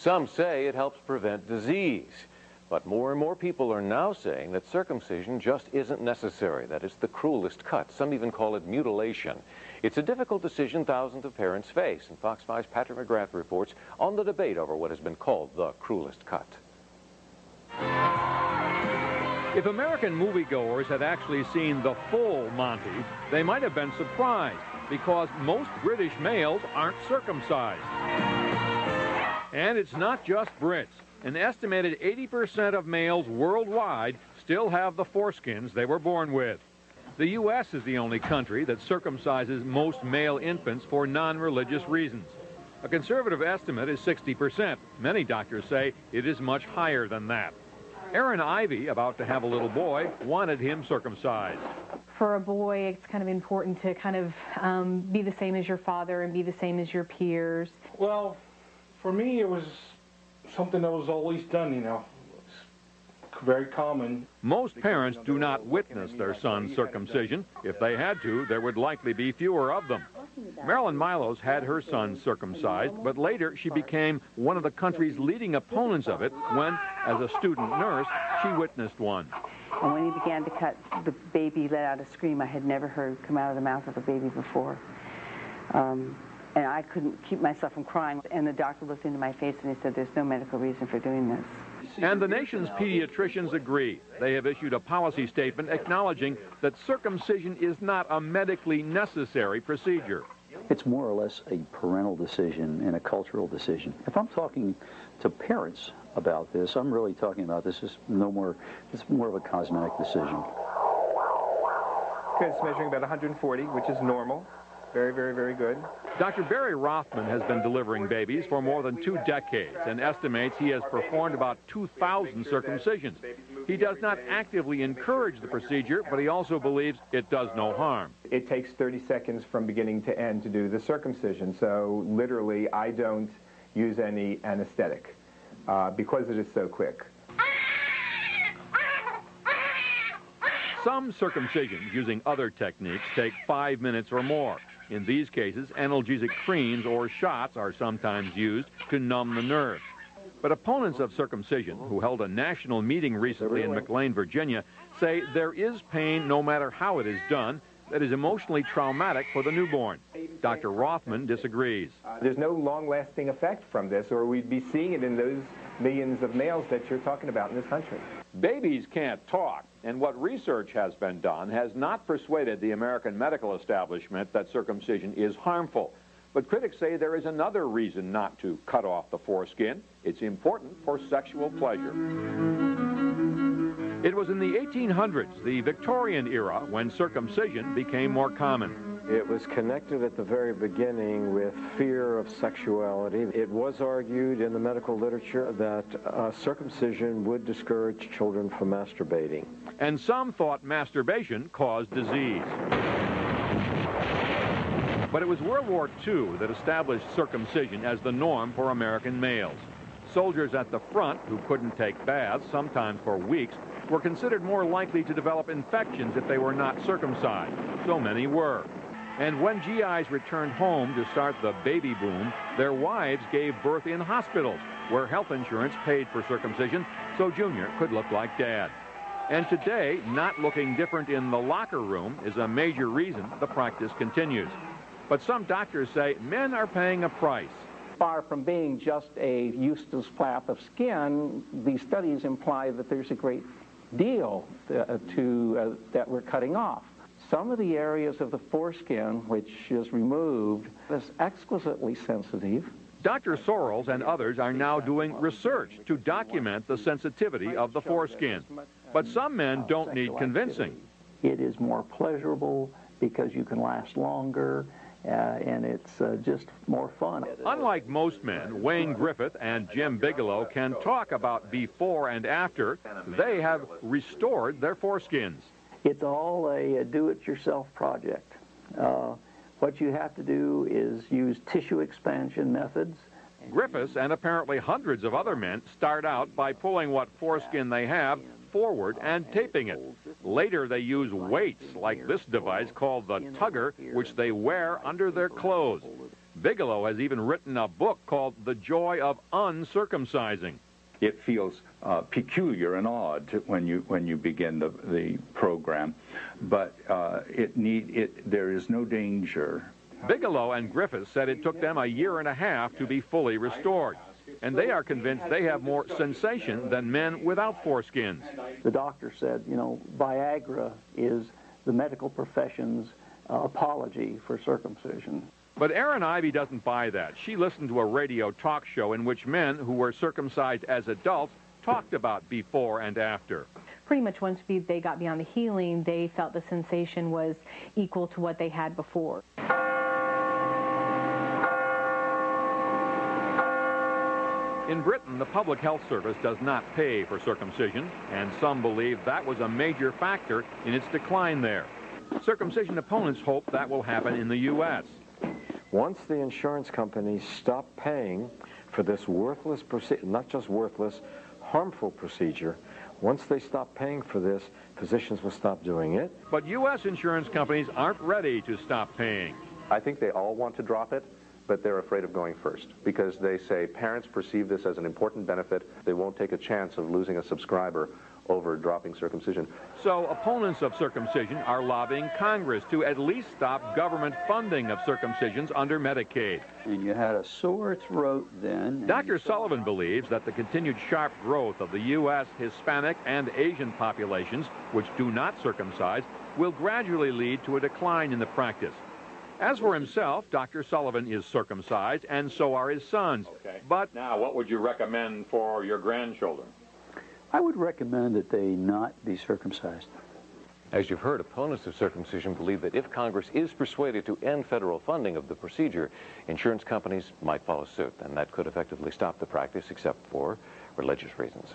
Some say it helps prevent disease. But more and more people are now saying that circumcision just isn't necessary, that it's the cruelest cut. Some even call it mutilation. It's a difficult decision thousands of parents face, and Fox 5's Patrick McGrath reports on the debate over what has been called the cruelest cut. If American moviegoers had actually seen the full Monty, they might have been surprised, because most British males aren't circumcised. And it's not just Brits. An estimated 80% of males worldwide still have the foreskins they were born with. The U.S. is the only country that circumcises most male infants for non-religious reasons. A conservative estimate is 60%. Many doctors say it is much higher than that. Erin Ivey, about to have a little boy, wanted him circumcised. For a boy, it's kind of important to kind of be the same as your father and be the same as your peers. Well, for me, it was something that was always done, you know. It's very common. Most parents do not witness their son's circumcision. If they had to, there would likely be fewer of them. Marilyn Milos had her son circumcised, but later she became one of the country's leading opponents of it when, as a student nurse, she witnessed one. And when he began to cut, the baby let out a scream I had never heard come out of the mouth of a baby before. And I couldn't keep myself from crying. And the doctor looked into my face and he said, there's no medical reason for doing this. And the nation's pediatricians agree. They have issued a policy statement acknowledging that circumcision is not a medically necessary procedure. It's more or less a parental decision and a cultural decision. If I'm talking to parents about this, I'm really talking about this is it's more of a cosmetic decision. It's measuring about 140, which is normal. Very, very, very good. Dr. Barry Rothman has been delivering babies for more than 2 decades and estimates he has performed about 2,000 circumcisions. He does not actively encourage the procedure, but he also believes it does no harm. It takes 30 seconds from beginning to end to do the circumcision, so literally I don't use any anesthetic because it is so quick. Some circumcisions using other techniques take 5 minutes or more. In these cases, analgesic creams or shots are sometimes used to numb the nerve. But opponents of circumcision, who held a national meeting recently in McLean, Virginia, say there is pain no matter how it is done that is emotionally traumatic for the newborn. Dr. Rothman disagrees. There's no long-lasting effect from this, or we'd be seeing it in those millions of males that you're talking about in this country. Babies can't talk, and what research has been done has not persuaded the American medical establishment that circumcision is harmful. But critics say there is another reason not to cut off the foreskin. It's important for sexual pleasure. It was in the 1800s, the Victorian era, when circumcision became more common. It was connected at the very beginning with fear of sexuality. It was argued in the medical literature that circumcision would discourage children from masturbating. And some thought masturbation caused disease. But it was World War II that established circumcision as the norm for American males. Soldiers at the front who couldn't take baths, sometimes for weeks, were considered more likely to develop infections if they were not circumcised. So many were. And when GIs returned home to start the baby boom, their wives gave birth in hospitals, where health insurance paid for circumcision so Junior could look like Dad. And today, not looking different in the locker room is a major reason the practice continues. But some doctors say men are paying a price. Far from being just a useless flap of skin, these studies imply that there's a great deal that we're cutting off. Some of the areas of the foreskin which is removed is exquisitely sensitive. Dr. Sorrells and others are now doing research to document the sensitivity of the foreskin. But some men don't need convincing. It is more pleasurable because you can last longer, and it's just more fun. Unlike most men, Wayne Griffith and Jim Bigelow can talk about before and after. They have restored their foreskins. It's all a do-it-yourself project. What you have to do is use tissue expansion methods. Griffiths and apparently hundreds of other men start out by pulling what foreskin they have forward and taping it. Later they use weights like this device called the tugger, which they wear under their clothes. Bigelow has even written a book called The Joy of Uncircumcising. It feels peculiar and odd when you begin the program, but there is no danger. Bigelow and Griffiths said it took them a year and a half to be fully restored, and they are convinced they have more sensation than men without foreskins. The doctor said, you know, Viagra is the medical profession's apology for circumcision. But Erin Ivey doesn't buy that. She listened to a radio talk show in which men who were circumcised as adults talked about before and after. Pretty much once they got beyond the healing, they felt the sensation was equal to what they had before. In Britain, the Public Health Service does not pay for circumcision, and some believe that was a major factor in its decline there. Circumcision opponents hope that will happen in the U.S. Once the insurance companies stop paying for this worthless procedure, not just worthless, harmful procedure, once they stop paying for this, physicians will stop doing it. But U.S. insurance companies aren't ready to stop paying. I think they all want to drop it, but they're afraid of going first because they say parents perceive this as an important benefit. They won't take a chance of losing a subscriber over dropping circumcision. So opponents of circumcision are lobbying Congress to at least stop government funding of circumcisions under Medicaid. And you had a sore throat then. Dr. Sullivan believes that the continued sharp growth of the U.S. Hispanic and Asian populations, which do not circumcise, will gradually lead to a decline in the practice. As for himself, Dr. Sullivan is circumcised, and so are his sons. Okay. But now, what would you recommend for your grandchildren? I would recommend that they not be circumcised. As you've heard, opponents of circumcision believe that if Congress is persuaded to end federal funding of the procedure, insurance companies might follow suit, and that could effectively stop the practice except for religious reasons.